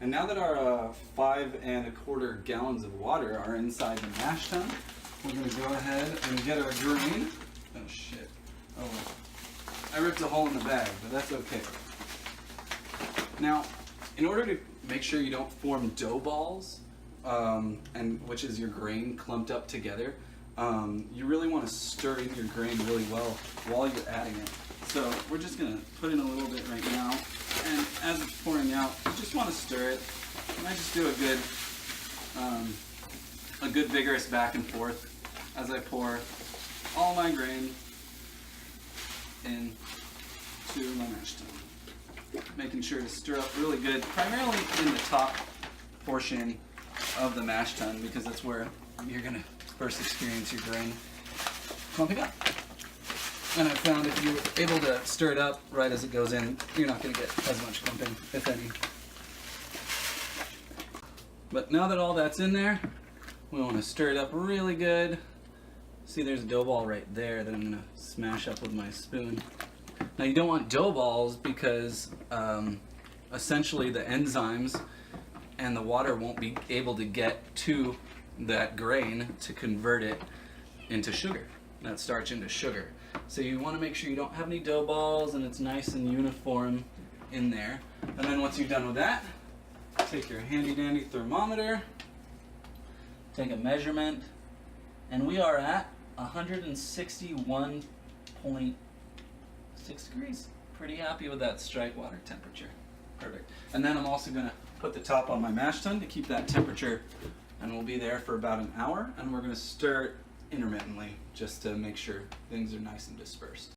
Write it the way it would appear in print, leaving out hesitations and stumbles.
And now that our 5 1/4 gallons of water are inside the mash tun, we're going to go ahead and get our grain. Oh shit. Oh well. I ripped a hole in the bag, but that's okay. Now, in order to make sure you don't form dough balls, which is your grain clumped up together, you really want to stir in your grain really well while you're adding it. So we're just going to put in a little bit right now, and as it's pouring out, you just want to stir it. And I just do a good vigorous back and forth as I pour all my grain into my mash tun. Making sure to stir up really good, primarily in the top portion of the mash tun, because that's where you're going to first experience your grain clumping up. And I found if you're able to stir it up right as it goes in, you're not going to get as much clumping, if any. But now that all that's in there, we want to stir it up really good. See, there's a dough ball right there that I'm going to smash up with my spoon. Now you don't want dough balls because essentially the enzymes and the water won't be able to get to that grain to convert it into sugar, that starch into sugar. So you want to make sure you don't have any dough balls and it's nice and uniform in there. And then once you're done with that, take your handy dandy thermometer, take a measurement, and we are at 161.6 degrees. Pretty happy with that strike water temperature. Perfect. And then I'm also going to put the top on my mash tun to keep that temperature, and we'll be there for about an hour, and we're going to stir intermittently just to make sure things are nice and dispersed.